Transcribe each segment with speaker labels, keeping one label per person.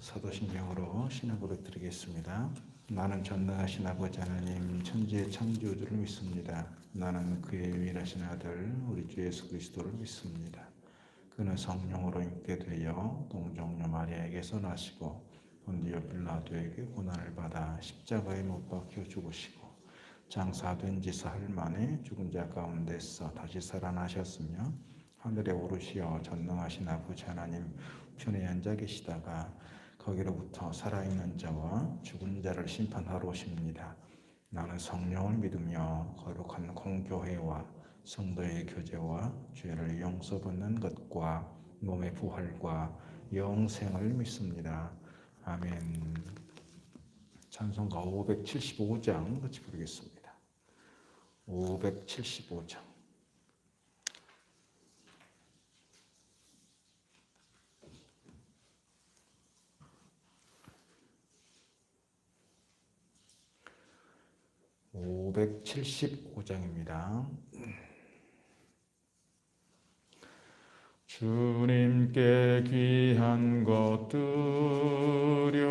Speaker 1: 사도신경으로 신앙고백 드리겠습니다. 나는 전능하신 아버지 하나님 천지의 창조주를 믿습니다. 나는 그의 유일하신 아들 우리 주 예수 그리스도를 믿습니다. 그는 성령으로 잉태 되어 동정녀 마리아에게서 나시고 본디오 빌라도에게 고난을 받아 십자가에 못 박혀 죽으시고 장사된 지 사흘 만에 죽은 자 가운데서 다시 살아나셨으며 하늘에 오르시어 전능하신 아버지 하나님 우편에 앉아 계시다가 거기로부터 살아있는 자와 죽은 자를 심판하러 오십니다. 나는 성령을 믿으며 거룩한 공교회와 성도의 교제와 죄를 용서받는 것과 몸의 부활과 영생을 믿습니다. 아멘. 찬송가 575장 같이 부르겠습니다. 575장. (575장입니다) 주님께 귀한 것 드려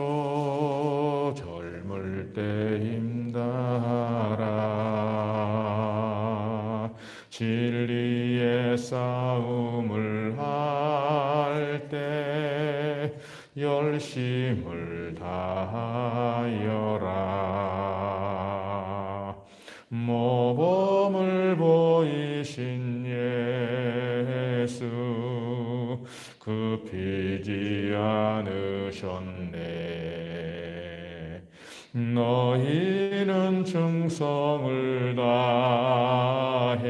Speaker 1: 젊을 때 힘다하라. 진리의 싸움을 할 때 열심을 다하여라. 모범을 보이신 예수 굽히지 않으셨네. 너희는 충성을 다해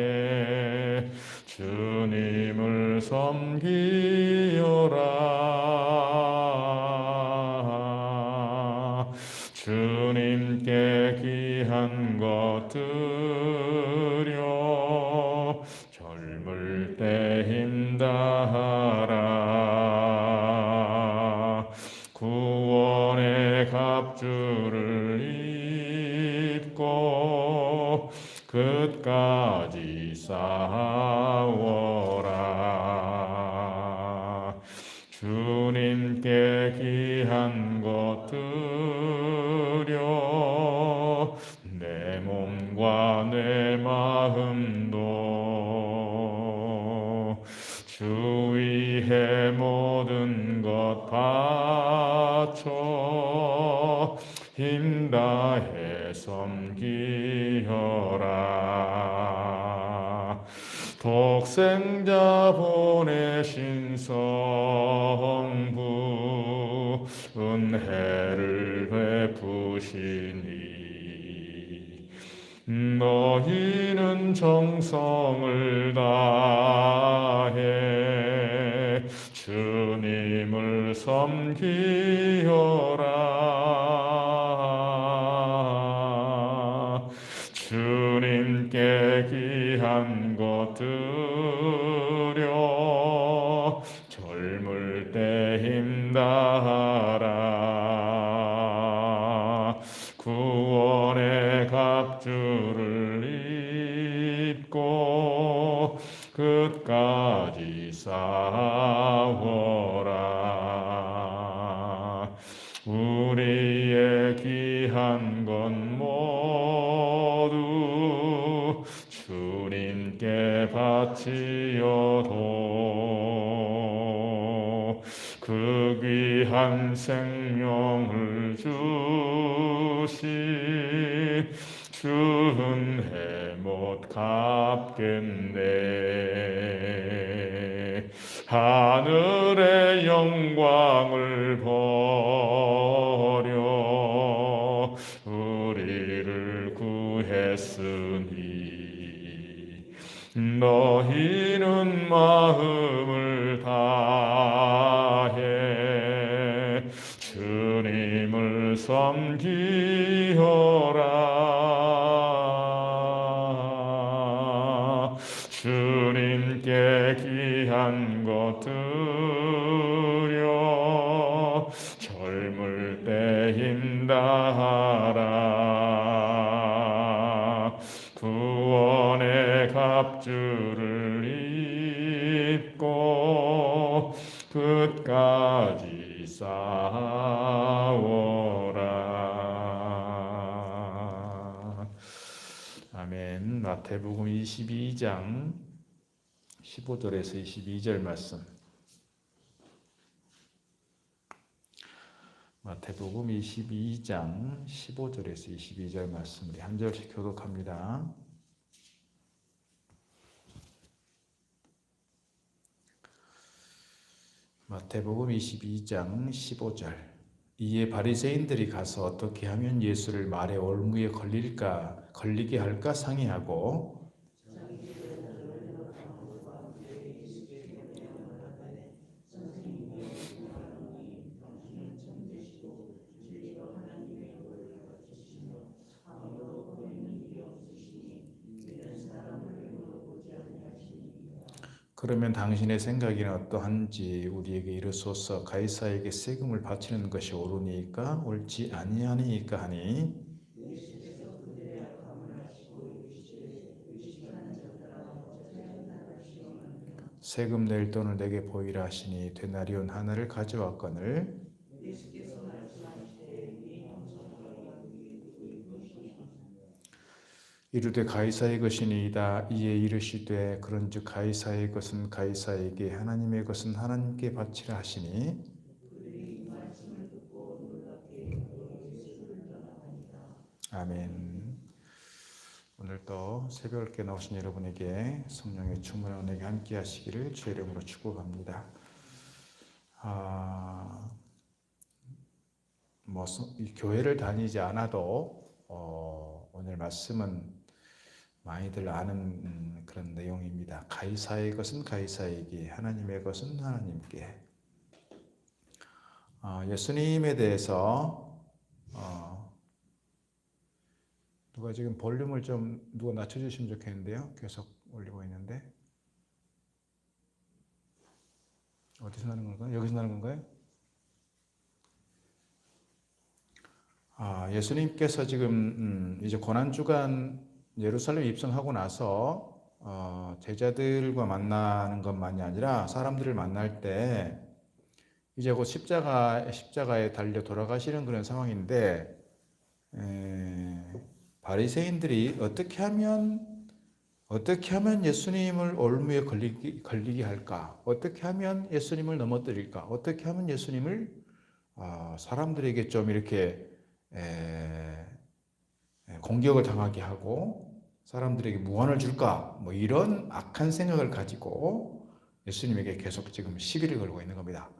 Speaker 1: 주님을 섬기어라. 주님께 귀한 것 드려 젊을 때 힘다하라. 구원의 갑주를 입고 끝까지 싸워라. 주님께 귀한 것 드려 내 몸과 내 마음도 주 위해 모든 것 바쳐 힘다해 섬기어라. 독생자 보내신 성부 은혜를 베푸시니 너희는 정성을 다해 주님을 섬기어라. 주님께 귀한 것 드려 젊을 때 힘다하라. 구원의 갑주를 입고 끝까지 싸워라. 우리의 귀한 건 모두 주님께 바치어도 그 귀한 생명을 주신 주 은혜 못 갚겠네. 하늘의 영광을 버려 우리를 구했으니 너희는 마음을 다해 주님을 섬기어라. 주님께 귀한 것 드려 젊을 때 힘다하라. 구원의 갑주를 입고 끝까지 싸워라. 아멘. 마태복음 22장 15절에서 22절 말씀. 마태복음 22장 15절에서 22절 말씀 우리 한 절씩 교독합니다. 마태복음 22장 15절. 이에 바리새인들이 가서 어떻게 하면 예수를 말의 올무에 걸리게 할까 상의하고 그러면 당신의 생각에는 어떠한지 우리에게 이르소서. 가이사에게 세금을 바치는 것이 옳으니까 옳지 아니하니까 하니 세금 낼 돈을 내게 보이라 하시니 데나리온 하나를 가져왔거늘 이르되 가이사의 것이니이다. 이에 이르시되 그런즉 가이사의 것은 가이사에게 하나님의 것은 하나님께 바치라 하시니 아멘. 오늘도 새벽에 나오신 여러분에게 성령의 충만한 은혜가 함께 하시기를 주의 이름으로 축복합니다. 교회를 다니지 않아도 오늘 말씀은 많이들 아는 그런 내용입니다. 가이사의 것은 가이사에게, 하나님의 것은 하나님께. 예수님에 대해서 누가 지금 볼륨을 좀 누가 낮춰주시면 좋겠는데요. 계속 올리고 있는데 어디서 나는 건가요? 여기서 나는 건가요? 예수님께서 지금 이제 고난주간 예루살렘 입성하고 나서 제자들과 만나는 것만이 아니라 사람들을 만날 때 이제 곧 십자가에 달려 돌아가시는 그런 상황인데 바리새인들이 어떻게 하면 예수님을 올무에 걸리게 할까? 어떻게 하면 예수님을 넘어뜨릴까? 어떻게 하면 예수님을 사람들에게 좀 이렇게 공격을 당하게 하고 사람들에게 무안을 줄까? 뭐 이런 악한 생각을 가지고 예수님에게 계속 지금 시비를 걸고 있는 겁니다.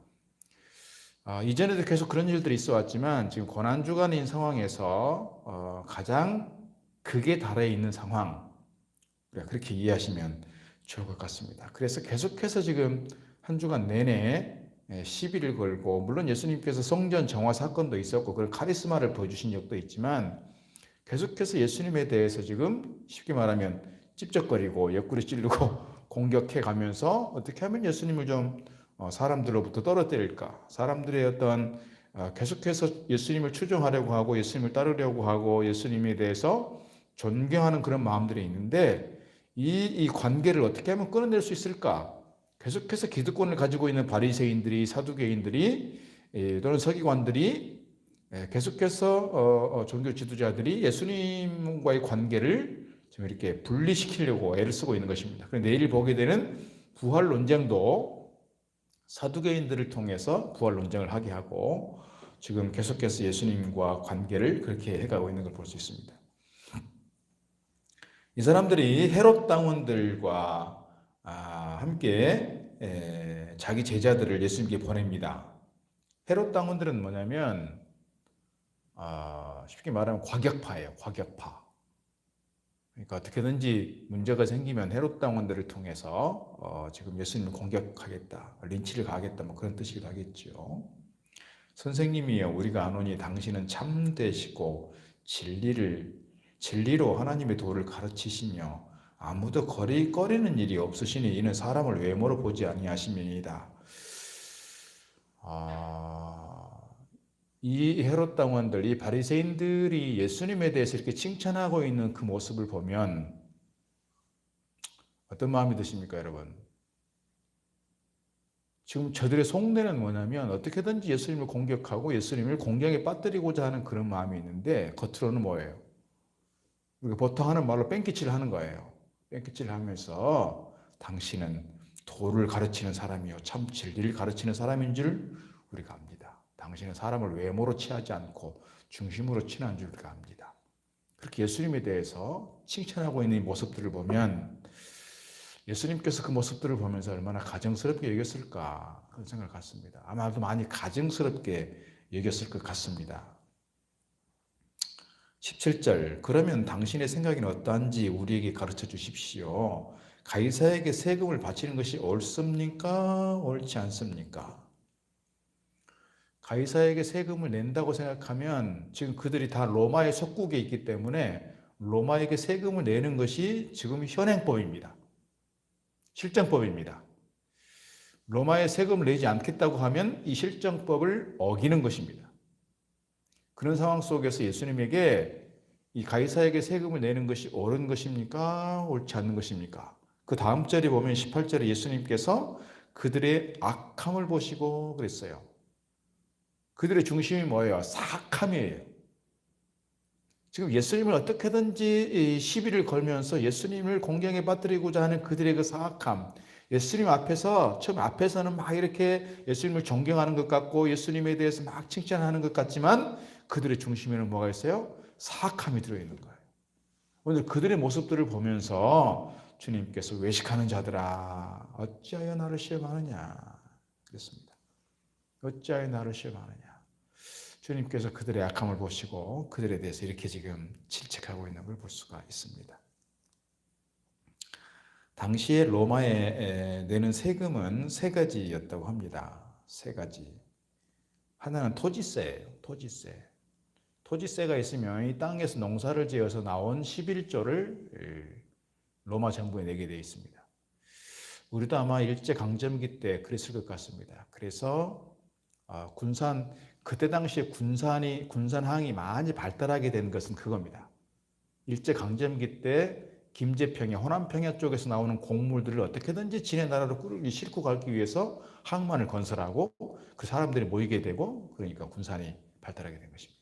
Speaker 1: 이전에도 계속 그런 일들이 있어 왔지만 지금 고난주간인 상황에서 가장 극에 달해 있는 상황, 그렇게 이해하시면 좋을 것 같습니다. 그래서 계속해서 지금 한 주간 내내 시비를 걸고, 물론 예수님께서 성전 정화 사건도 있었고 그걸 카리스마를 보여주신 적도 있지만 계속해서 예수님에 대해서 지금 쉽게 말하면 찝쩍거리고 옆구리 찌르고 공격해 가면서 어떻게 하면 예수님을 좀 사람들로부터 떨어뜨릴까, 사람들의 어떤 계속해서 예수님을 추종하려고 하고 예수님을 따르려고 하고 예수님에 대해서 존경하는 그런 마음들이 있는데 이 관계를 어떻게 하면 끊어낼 수 있을까? 계속해서 기득권을 가지고 있는 바리새인들이, 사두개인들이 또는 서기관들이 계속해서 종교 지도자들이 예수님과의 관계를 좀 이렇게 분리시키려고 애를 쓰고 있는 것입니다. 그런데 내일 보게 되는 부활 논쟁도 사두개인들을 통해서 부활 논쟁을 하게 하고 지금 계속해서 예수님과 관계를 그렇게 해가고 있는 걸 볼 수 있습니다. 이 사람들이 헤롯 당원들과 함께 자기 제자들을 예수님께 보냅니다. 헤롯 당원들은 뭐냐면 쉽게 말하면 과격파예요. 과격파. 그러니까 어떻게든지 문제가 생기면 헤롯 당원들을 통해서 지금 예수님을 공격하겠다, 린치를 가하겠다, 뭐 그런 뜻이기도 하겠죠. 선생님이여, 우리가 아노니 당신은 참되시고 진리로 하나님의 도를 가르치시며 아무도 꺼리는 일이 없으시니 이는 사람을 외모로 보지 아니하심이니이다. 이 헤롯 당원들, 이 바리새인들이 예수님에 대해서 이렇게 칭찬하고 있는 그 모습을 보면 어떤 마음이 드십니까, 여러분? 지금 저들의 속내는 뭐냐면 어떻게든지 예수님을 공격하고 예수님을 공경에 빠뜨리고자 하는 그런 마음이 있는데 겉으로는 뭐예요? 우리가 보통 하는 말로 뺑기치를 하는 거예요. 뺑기치를 하면서 당신은 도를 가르치는 사람이요 참 진리를 가르치는 사람인 줄 우리가 압니다. 당신은 사람을 외모로 취하지 않고 중심으로 취하는 줄 우리가 압니다. 그렇게 예수님에 대해서 칭찬하고 있는 이 모습들을 보면 예수님께서 그 모습들을 보면서 얼마나 가증스럽게 여겼을까 그런 생각을 갖습니다. 아마도 많이 가증스럽게 여겼을 것 같습니다. 17절 그러면 당신의 생각에는 어떠한지 우리에게 가르쳐 주십시오. 가이사에게 세금을 바치는 것이 옳습니까? 옳지 않습니까? 가이사에게 세금을 낸다고 생각하면 지금 그들이 다 로마의 속국에 있기 때문에 로마에게 세금을 내는 것이 지금 현행법입니다. 실정법입니다. 로마에 세금을 내지 않겠다고 하면 이 실정법을 어기는 것입니다. 그런 상황 속에서 예수님에게 이 가이사에게 세금을 내는 것이 옳은 것입니까? 옳지 않는 것입니까? 그 다음 절에 보면 18절에 예수님께서 그들의 악함을 보시고 그랬어요. 그들의 중심이 뭐예요? 사악함이에요. 지금 예수님을 어떻게든지 시비를 걸면서 예수님을 공경에 빠뜨리고자 하는 그들의 그 사악함, 예수님 앞에서 처음 앞에서는 막 이렇게 예수님을 존경하는 것 같고 예수님에 대해서 막 칭찬하는 것 같지만 그들의 중심에는 뭐가 있어요? 사악함이 들어있는 거예요. 오늘 그들의 모습들을 보면서 주님께서 외식하는 자들아 어찌하여 나를 시험하느냐 그랬습니다. 어찌하여 나를 시험하느냐. 주님께서 그들의 악함을 보시고 그들에 대해서 이렇게 지금 질책하고 있는 걸 볼 수가 있습니다. 당시에 로마에 내는 세금은 세 가지였다고 합니다. 세 가지. 하나는 토지세예요. 토지세. 토지세가 있으면 이 땅에서 농사를 지어서 나온 11조를 로마 정부에 내게 되어 있습니다. 우리도 아마 일제강점기 때 그랬을 것 같습니다. 그래서 그때 당시에 군산항이 많이 발달하게 된 것은 그겁니다. 일제강점기 때 김제평야, 호남평야 쪽에서 나오는 곡물들을 어떻게든지 지네 나라로 싣고 가기 위해서 항만을 건설하고 그 사람들이 모이게 되고 그러니까 군산이 발달하게 된 것입니다.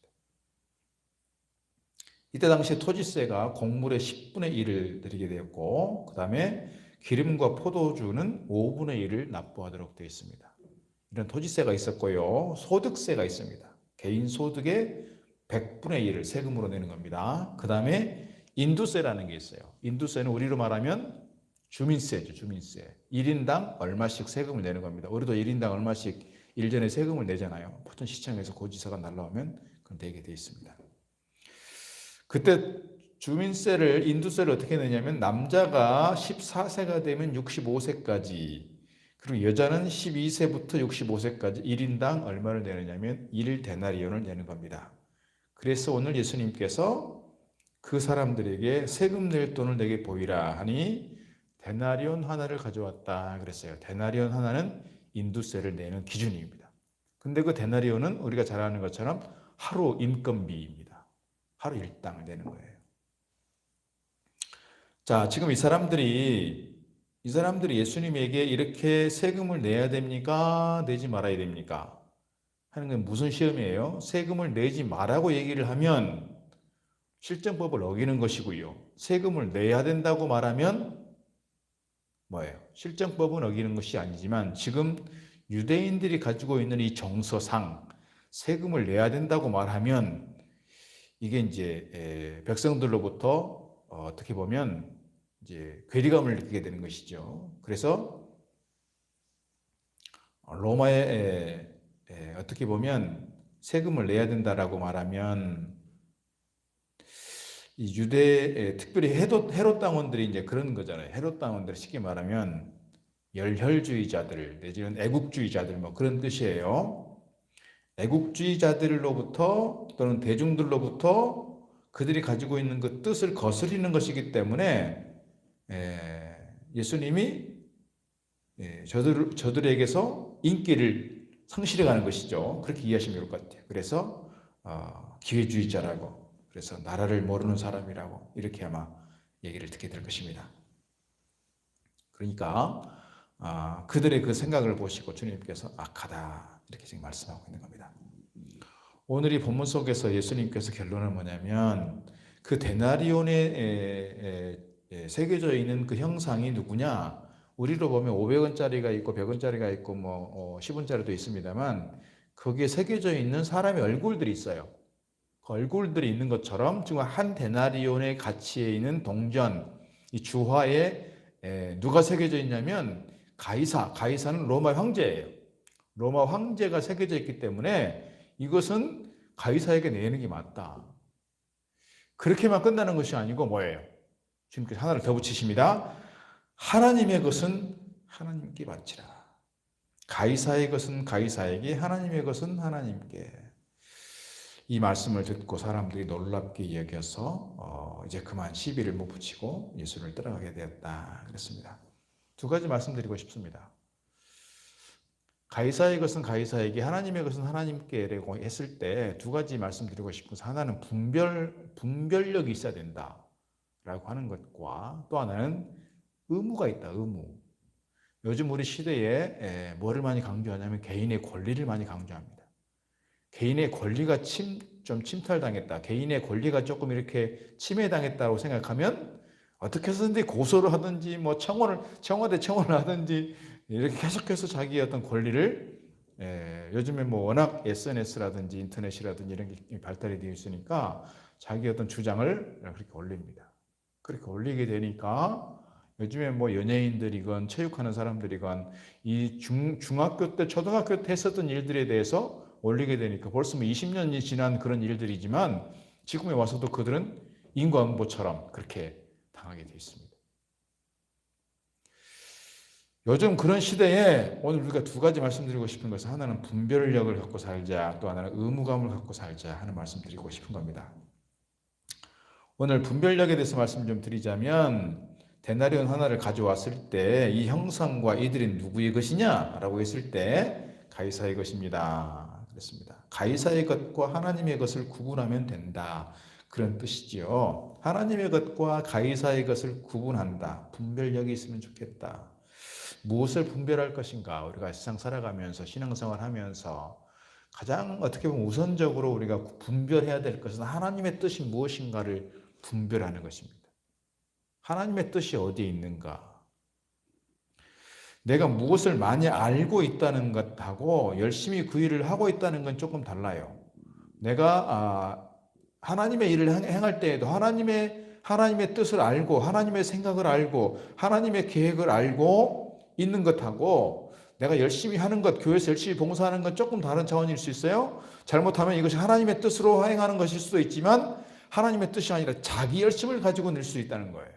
Speaker 1: 이때 당시에 토지세가 곡물의 10분의 1을 드리게 되었고 그 다음에 기름과 포도주는 5분의 1을 납부하도록 되어 있습니다. 이런 토지세가 있었고요. 소득세가 있습니다. 개인 소득의 100분의 1을 세금으로 내는 겁니다. 그 다음에 인두세라는 게 있어요. 인두세는 우리로 말하면 주민세죠. 주민세. 1인당 얼마씩 세금을 내는 겁니다. 우리도 1인당 얼마씩 일전에 세금을 내잖아요. 포천시청에서 고지서가 날라오면 그럼 되게 돼 있습니다. 그때 주민세를 인두세를 어떻게 내냐면 남자가 14세가 되면 65세까지 그리고 여자는 12세부터 65세까지 1인당 얼마를 내느냐면 1데나리온을 내는 겁니다. 그래서 오늘 예수님께서 그 사람들에게 세금 낼 돈을 내게 보이라 하니 데나리온 하나를 가져왔다 그랬어요. 데나리온 하나는 인두세를 내는 기준입니다. 근데 그 데나리온은 우리가 잘 아는 것처럼 하루 인건비입니다. 하루 일당을 내는 거예요. 자, 지금 이 사람들이 예수님에게 이렇게 세금을 내야 됩니까? 내지 말아야 됩니까? 하는 건 무슨 시험이에요? 세금을 내지 말라고 얘기를 하면 실정법을 어기는 것이고요. 세금을 내야 된다고 말하면 뭐예요? 실정법은 어기는 것이 아니지만 지금 유대인들이 가지고 있는 이 정서상 세금을 내야 된다고 말하면 이게 이제 백성들로부터 어떻게 보면 이제 괴리감을 느끼게 되는 것이죠. 그래서 로마에 어떻게 보면 세금을 내야 된다라고 말하면 이 유대 특별히 헤롯 당원들이 이제 그런 거잖아요. 헤롯 당원들 쉽게 말하면 열혈주의자들 내지는 애국주의자들 뭐 그런 뜻이에요. 애국주의자들로부터 또는 대중들로부터 그들이 가지고 있는 그 뜻을 거스리는 것이기 때문에 예수님이 저들에게서 인기를 상실해가는 것이죠. 그렇게 이해하시면 좋을 것 같아요. 그래서 기회주의자라고 그래서 나라를 모르는 사람이라고 이렇게 아마 얘기를 듣게 될 것입니다. 그러니까 그들의 그 생각을 보시고 주님께서 악하다 이렇게 지금 말씀하고 있는 겁니다. 오늘 이 본문 속에서 예수님께서 결론은 뭐냐면 그 데나리온에 새겨져 있는 그 형상이 누구냐? 우리로 보면 500원짜리가 있고 100원짜리가 있고 10원짜리도 있습니다만 거기에 새겨져 있는 사람의 얼굴들이 있어요. 그 얼굴들이 있는 것처럼 지금 한 데나리온의 가치에 있는 동전, 이 주화에 누가 새겨져 있냐면 가이사는 로마 황제예요. 로마 황제가 새겨져 있기 때문에 이것은 가이사에게 내는 게 맞다. 그렇게만 끝나는 것이 아니고 뭐예요? 주님께서 하나를 더 붙이십니다. 하나님의 것은 하나님께 바치라. 가이사의 것은 가이사에게, 하나님의 것은 하나님께. 이 말씀을 듣고 사람들이 놀랍게 여겨서 이제 그만 시비를 못 붙이고 예수를 따라가게 되었다. 그랬습니다. 두 가지 말씀드리고 싶습니다. 가이사의 것은 가이사에게, 하나님의 것은 하나님께라고 했을 때 두 가지 말씀드리고 싶어서, 하나는 분별력이 있어야 된다라고 하는 것과 또 하나는 의무가 있다. 의무. 요즘 우리 시대에 뭐를 많이 강조하냐면 개인의 권리를 많이 강조합니다. 개인의 권리가 좀 침탈당했다. 개인의 권리가 조금 이렇게 침해당했다고 생각하면 어떻게 해서든지 고소를 하든지 청와대 청원을 하든지 이렇게 계속해서 자기의 어떤 권리를 요즘에 워낙 SNS라든지 인터넷이라든지 이런 게 발달이 되어 있으니까 자기 어떤 주장을 그렇게 올립니다. 그렇게 올리게 되니까 요즘에 연예인들이건 체육하는 사람들이건 이 중학교 때 초등학교 때 했었던 일들에 대해서 올리게 되니까 벌써 20년이 지난 그런 일들이지만 지금에 와서도 그들은 인과응보처럼 그렇게 당하게 되어 있습니다. 요즘 그런 시대에 오늘 우리가 두 가지 말씀드리고 싶은 것은, 하나는 분별력을 갖고 살자, 또 하나는 의무감을 갖고 살자 하는 말씀드리고 싶은 겁니다. 오늘 분별력에 대해서 말씀 좀 드리자면, 데나리온 하나를 가져왔을 때 이 형상과 이들이 누구의 것이냐라고 했을 때 가이사의 것입니다. 그렇습니다. 가이사의 것과 하나님의 것을 구분하면 된다. 그런 뜻이지요. 하나님의 것과 가이사의 것을 구분한다. 분별력이 있으면 좋겠다. 무엇을 분별할 것인가? 우리가 세상 살아가면서 신앙생활 하면서 가장 어떻게 보면 우선적으로 우리가 분별해야 될 것은 하나님의 뜻이 무엇인가를 분별하는 것입니다. 하나님의 뜻이 어디에 있는가? 내가 무엇을 많이 알고 있다는 것하고 열심히 그 일을 하고 있다는 건 조금 달라요. 내가 하나님의 일을 행할 때에도 하나님의 뜻을 알고 하나님의 생각을 알고 하나님의 계획을 알고 있는 것하고 내가 열심히 하는 것, 교회에서 열심히 봉사하는 건 조금 다른 차원일 수 있어요. 잘못하면 이것이 하나님의 뜻으로 행하는 것일 수도 있지만 하나님의 뜻이 아니라 자기 열심을 가지고 낼 수 있다는 거예요.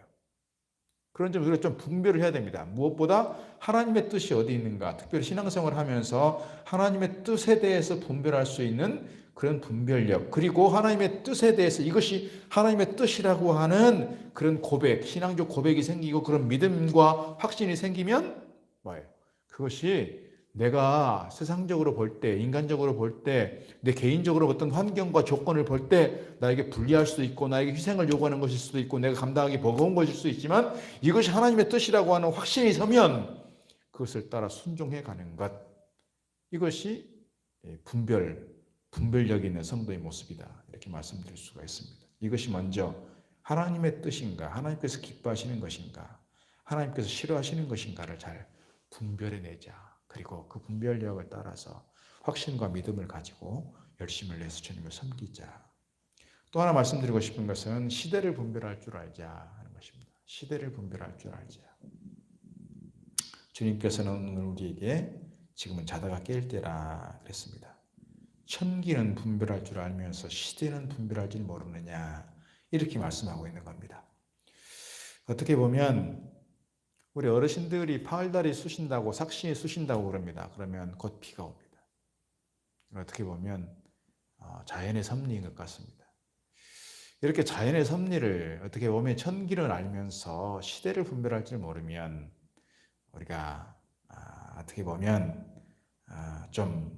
Speaker 1: 그런 점 우리가 좀 분별을 해야 됩니다. 무엇보다 하나님의 뜻이 어디 있는가, 특별히 신앙생활을 하면서 하나님의 뜻에 대해서 분별할 수 있는 그런 분별력, 그리고 하나님의 뜻에 대해서 이것이 하나님의 뜻이라고 하는 그런 고백, 신앙적 고백이 생기고 그런 믿음과 확신이 생기면 뭐예요? 그것이 내가 세상적으로 볼 때, 인간적으로 볼 때, 내 개인적으로 어떤 환경과 조건을 볼 때 나에게 불리할 수도 있고 나에게 희생을 요구하는 것일 수도 있고 내가 감당하기 버거운 것일 수도 있지만 이것이 하나님의 뜻이라고 하는 확신이 서면 그것을 따라 순종해 가는 것, 이것이 분별력 있는 성도의 모습이다, 이렇게 말씀드릴 수가 있습니다. 이것이 먼저 하나님의 뜻인가, 하나님께서 기뻐하시는 것인가, 하나님께서 싫어하시는 것인가를 잘 분별해내자. 그리고 그 분별력을 따라서 확신과 믿음을 가지고 열심을 내서 주님을 섬기자. 또 하나 말씀드리고 싶은 것은 시대를 분별할 줄 알자 하는 것입니다. 시대를 분별할 줄 알자. 주님께서는 오늘 우리에게 지금은 자다가 깰 때라 그랬습니다. 천기는 분별할 줄 알면서 시대는 분별할 줄 모르느냐, 이렇게 말씀하고 있는 겁니다. 어떻게 보면 우리 어르신들이 파을다리 쑤신다고, 삭신이 쑤신다고 그럽니다. 그러면 곧 비가 옵니다. 어떻게 보면 자연의 섭리인 것 같습니다. 이렇게 자연의 섭리를 어떻게 보면 천기를 알면서 시대를 분별할 줄 모르면 우리가 어떻게 보면 좀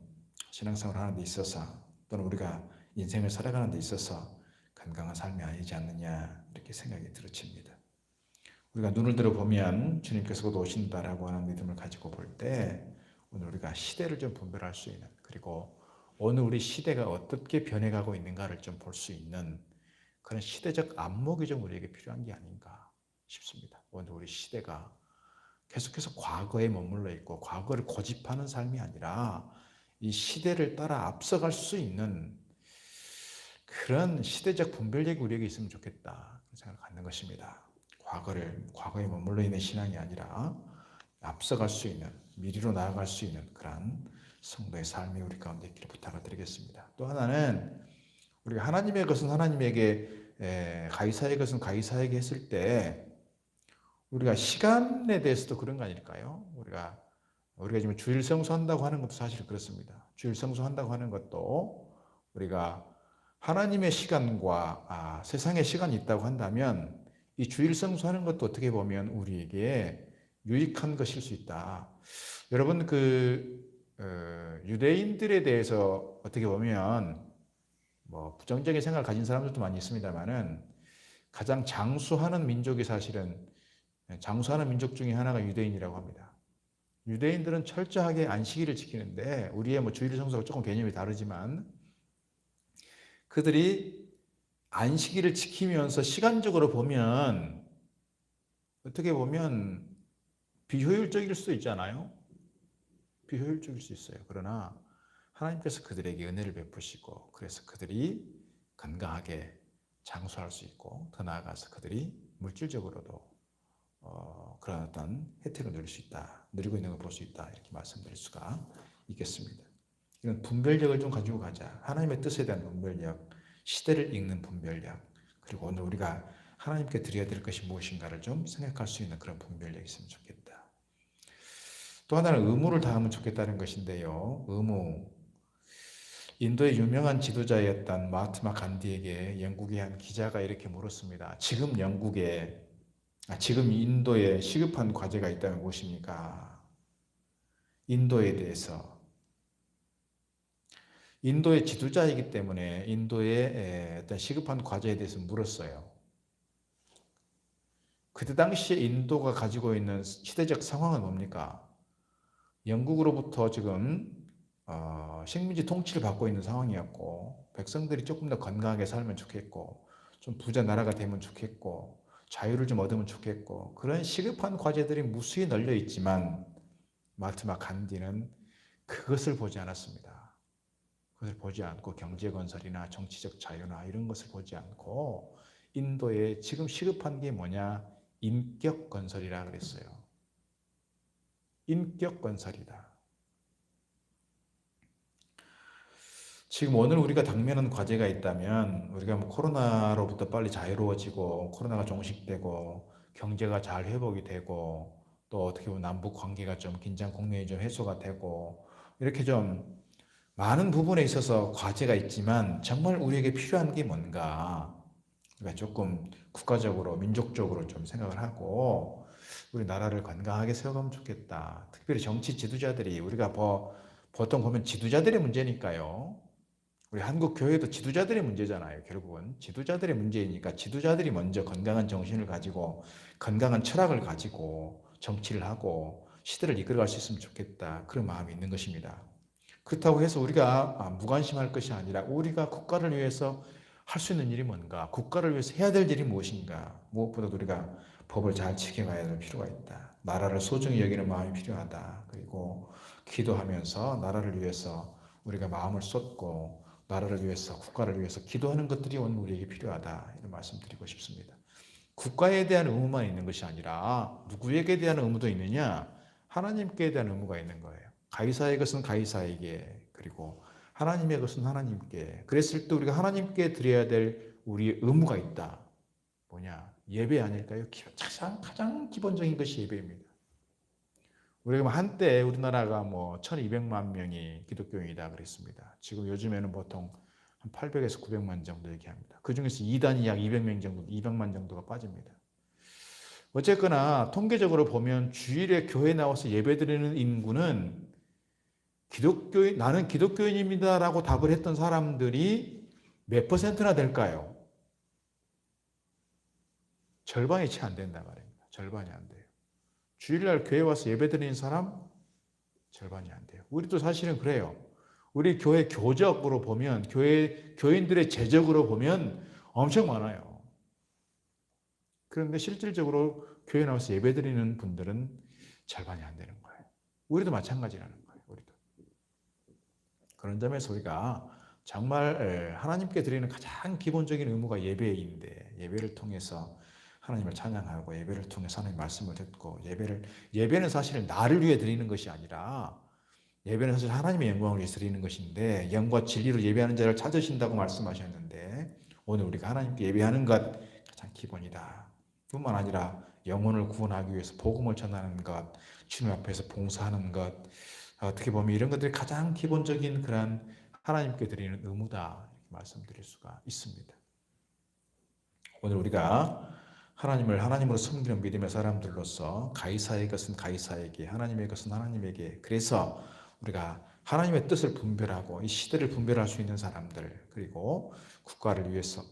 Speaker 1: 신앙생활 하는 데 있어서 또는 우리가 인생을 살아가는 데 있어서 건강한 삶이 아니지 않느냐, 이렇게 생각이 들어집니다. 우리가 눈을 들어보면 주님께서 곧 오신다라고 하는 믿음을 가지고 볼 때 오늘 우리가 시대를 좀 분별할 수 있는, 그리고 오늘 우리 시대가 어떻게 변해가고 있는가를 좀 볼 수 있는 그런 시대적 안목이 좀 우리에게 필요한 게 아닌가 싶습니다. 오늘 우리 시대가 계속해서 과거에 머물러 있고 과거를 고집하는 삶이 아니라 이 시대를 따라 앞서갈 수 있는 그런 시대적 분별력이 우리에게 있으면 좋겠다, 그런 생각을 갖는 것입니다. 과거에 머물러 있는 신앙이 아니라 앞서갈 수 있는, 미래로 나아갈 수 있는 그런 성도의 삶이 우리 가운데 있기를 부탁을 드리겠습니다. 또 하나는 우리가 하나님의 것은 하나님에게, 가이사의 것은 가이사에게 했을 때 우리가 시간에 대해서도 그런 거 아닐까요? 우리가 지금 주일 성수한다고 하는 것도 사실 그렇습니다. 주일 성수한다고 하는 것도 우리가 하나님의 시간과 세상의 시간이 있다고 한다면 이 주일 성수하는 것도 어떻게 보면 우리에게 유익한 것일 수 있다. 여러분 유대인들에 대해서 어떻게 보면 뭐 부정적인 생각을 가진 사람들도 많이 있습니다만은 가장 장수하는 민족이 사실은 장수하는 민족 중에 하나가 유대인이라고 합니다. 유대인들은 철저하게 안식일을 지키는데 우리의 뭐 주일 성수가 조금 개념이 다르지만 그들이 안식일을 지키면서 시간적으로 보면 어떻게 보면 비효율적일 수도 있잖아요. 비효율적일 수 있어요. 그러나 하나님께서 그들에게 은혜를 베푸시고 그래서 그들이 건강하게 장수할 수 있고 더 나아가서 그들이 물질적으로도 그런 어떤 혜택을 누릴 수 있다, 누리고 있는 걸 볼 수 있다, 이렇게 말씀드릴 수가 있겠습니다. 이런 분별력을 좀 가지고 가자. 하나님의 뜻에 대한 분별력, 시대를 읽는 분별력, 그리고 오늘 우리가 하나님께 드려야 될 것이 무엇인가를 좀 생각할 수 있는 그런 분별력이 있으면 좋겠다. 또 하나는 의무를 다하면 좋겠다는 것인데요. 의무. 인도의 유명한 지도자였던 마하트마 간디에게 영국의 한 기자가 이렇게 물었습니다. 지금 인도에 시급한 과제가 있다면 무엇입니까? 인도에 대해서. 인도의 지도자이기 때문에 인도의 어떤 시급한 과제에 대해서 물었어요. 그때 당시에 인도가 가지고 있는 시대적 상황은 뭡니까? 영국으로부터 지금 식민지 통치를 받고 있는 상황이었고 백성들이 조금 더 건강하게 살면 좋겠고 좀 부자 나라가 되면 좋겠고 자유를 좀 얻으면 좋겠고 그런 시급한 과제들이 무수히 널려 있지만 마하트마 간디는 그것을 보지 않았습니다. 그것을 보지 않고 경제 건설이나 정치적 자유나 이런 것을 보지 않고 인도에 지금 시급한 게 뭐냐? 인격 건설이라 그랬어요. 인격 건설이다. 지금 오늘 우리가 당면한 과제가 있다면 우리가 뭐 코로나로부터 빨리 자유로워지고 코로나가 종식되고 경제가 잘 회복이 되고 또 어떻게 보면 남북 관계가 좀 긴장 국면이 좀 해소가 되고 이렇게 좀 많은 부분에 있어서 과제가 있지만 정말 우리에게 필요한 게 뭔가 우리가 조금 국가적으로 민족적으로 좀 생각을 하고 우리 나라를 건강하게 세워가면 좋겠다. 특별히 정치 지도자들이 우리가 보통 보면 지도자들의 문제니까요. 우리 한국 교회도 지도자들의 문제잖아요. 결국은 지도자들의 문제이니까 지도자들이 먼저 건강한 정신을 가지고 건강한 철학을 가지고 정치를 하고 시대를 이끌어갈 수 있으면 좋겠다. 그런 마음이 있는 것입니다. 그렇다고 해서 우리가 무관심할 것이 아니라 우리가 국가를 위해서 할 수 있는 일이 뭔가, 국가를 위해서 해야 될 일이 무엇인가, 무엇보다도 우리가 법을 잘 지켜가야 될 필요가 있다. 나라를 소중히 여기는 마음이 필요하다. 그리고 기도하면서 나라를 위해서 우리가 마음을 쏟고 나라를 위해서, 국가를 위해서 기도하는 것들이 오늘 우리에게 필요하다. 이런 말씀드리고 싶습니다. 국가에 대한 의무만 있는 것이 아니라 누구에게 대한 의무도 있느냐? 하나님께 대한 의무가 있는 거예요. 가이사의 것은 가이사에게, 그리고 하나님의 것은 하나님께. 그랬을 때 우리가 하나님께 드려야 될 우리의 의무가 있다. 뭐냐? 예배 아닐까요? 가장 기본적인 것이 예배입니다. 우리가 한때 우리나라가 1200만 명이 기독교인이다 그랬습니다. 지금 요즘에는 보통 한 800에서 900만 정도 얘기합니다. 그 중에서 이단이 약 200만 정도가 빠집니다. 어쨌거나 통계적으로 보면 주일에 교회 나와서 예배드리는 인구는 나는 기독교인입니다라고 답을 했던 사람들이 몇 %나 될까요? 절반이 채 안 된단 말입니다. 절반이 안 돼요. 주일날 교회 와서 예배드리는 사람 절반이 안 돼요. 우리도 사실은 그래요. 우리 교회 교적으로 보면, 교인들의 재적으로 보면 엄청 많아요. 그런데 실질적으로 교회 나와서 예배드리는 분들은 절반이 안 되는 거예요. 우리도 마찬가지라는 거예요. 우리도. 그런 점에서 우리가 정말 하나님께 드리는 가장 기본적인 의무가 예배인데, 예배를 통해서 하나님을 찬양하고, 예배를 통해서 하나님 말씀을 듣고, 예배는 사실 나를 위해 드리는 것이 아니라, 예배는 사실 하나님의 영광을 위해서 드리는 것인데, 영과 진리로 예배하는 자를 찾으신다고 말씀하셨는데, 오늘 우리가 하나님께 예배하는 것 가장 기본이다. 뿐만 아니라 영혼을 구원하기 위해서 복음을 전하는 것, 주님 앞에서 봉사하는 것, 어떻게 보면 이런 것들이 가장 기본적인 그런 하나님께 드리는 의무다, 이렇게 말씀드릴 수가 있습니다. 오늘 우리가 하나님을 하나님으로 섬기는 믿음의 사람들로서 가이사의 것은 가이사에게, 하나님의 것은 하나님에게, 그래서 우리가 하나님의 뜻을 분별하고 이 시대를 분별할 수 있는 사람들, 그리고 국가를 위해서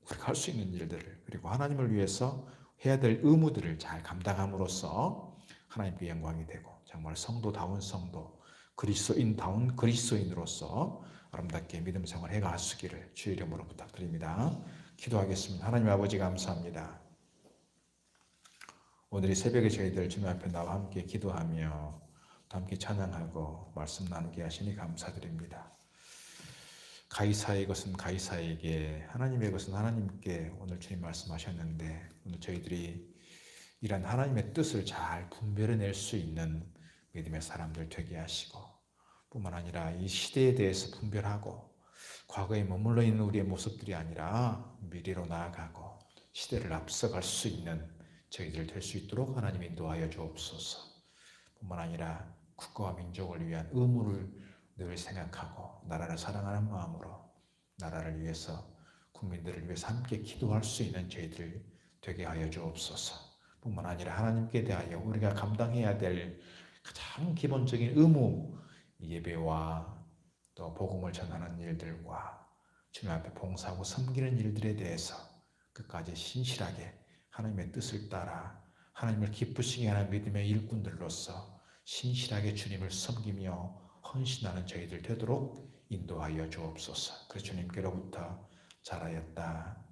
Speaker 1: 우리가 할 수 있는 일들을, 그리고 하나님을 위해서 해야 될 의무들을 잘 감당함으로써 하나님께 영광이 되고 정말 성도다운 성도, 그리스도인다운 그리스도인으로서 아름답게 믿음 생활 해가시기를 주의 이름으로 부탁드립니다. 기도하겠습니다. 하나님 아버지 감사합니다. 오늘 이 새벽에 저희들 주님 앞에 나와 함께 기도하며 함께 찬양하고 말씀 나누게 하시니 감사드립니다. 가이사의 것은 가이사에게, 하나님의 것은 하나님께 오늘 주님 말씀하셨는데, 오늘 저희들이 이런 하나님의 뜻을 잘 분별해낼 수 있는 믿음의 사람들 되게 하시고, 뿐만 아니라 이 시대에 대해서 분별하고 과거에 머물러 있는 우리의 모습들이 아니라 미래로 나아가고 시대를 앞서갈 수 있는 저희들 될 수 있도록 하나님 인도하여 주옵소서. 뿐만 아니라 국가와 민족을 위한 의무를 늘 생각하고 나라를 사랑하는 마음으로 나라를 위해서, 국민들을 위해서 함께 기도할 수 있는 저희들 되게 하여 주옵소서. 뿐만 아니라 하나님께 대하여 우리가 감당해야 될 가장 기본적인 의무, 예배와 또 복음을 전하는 일들과 주님 앞에 봉사하고 섬기는 일들에 대해서 끝까지 신실하게 하나님의 뜻을 따라 하나님을 기쁘시게 하는 믿음의 일꾼들로서 신실하게 주님을 섬기며 헌신하는 저희들 되도록 인도하여 주옵소서. 그래서 주님께로부터 잘하였다,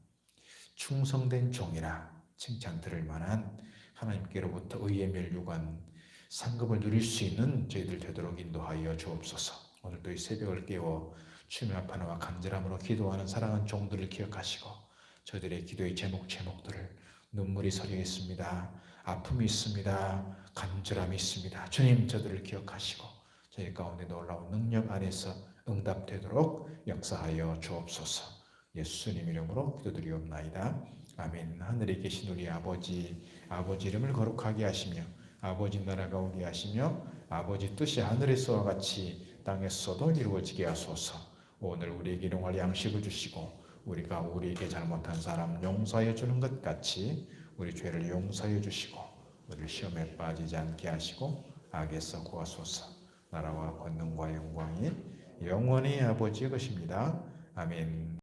Speaker 1: 충성된 종이라 칭찬 들을 만한, 하나님께로부터 의의 멸류관 상급을 누릴 수 있는 저희들 되도록 인도하여 주옵소서. 오늘도 이 새벽을 깨워 주님 앞에 나와 간절함으로 기도하는 사랑하는 종들을 기억하시고 저희들의 기도의 제목들을, 눈물이 서려 있습니다, 아픔이 있습니다, 간절함이 있습니다, 주님 저들을 기억하시고 저희 가운데 놀라운 능력 안에서 응답되도록 역사하여 주옵소서. 예수님 이름으로 기도드리옵나이다. 아멘. 하늘에 계신 우리 아버지 이름을 거룩하게 하시며 아버지 나라가 오게 하시며 아버지 뜻이 하늘에서와 같이 땅에서도 이루어지게 하소서. 오늘 우리에게 일용할 양식을 주시고 우리가 우리에게 잘못한 사람 용서해 주는 것 같이 우리 죄를 용서해 주시고 우리를 시험에 빠지지 않게 하시고 악에서 구하소서. 나라와 권능과 영광이 영원히 아버지의 것입니다. 아멘.